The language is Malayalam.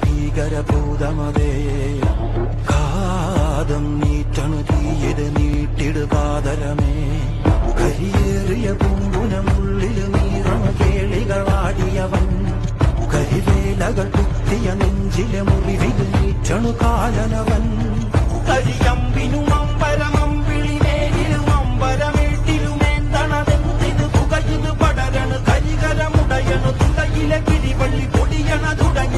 ഭീകരഭൂതമതേ കാതം നീറ്റണു തീയത് നീട്ടിടുപാതരമേ കരിയേറിയ പൂമ്പുനമുള്ളിൽ നീറണ കേളികളാടിയവൻ കരിവേലകൾ കുത്തിയ നെഞ്ചിലെ മുറിവിൽ നീറ്റണു കാലനവൻ കരിയമ്പിനും അമ്പരമമ്പിളിനേരിലും അമ്പരമേട്ടിലുമേന്തണതെന്തിന് പുകയിത് പടരണു കരികരമുടയണു തുളയിലെ കിരിവള്ളി പൊടിയണ തുടങ്ങി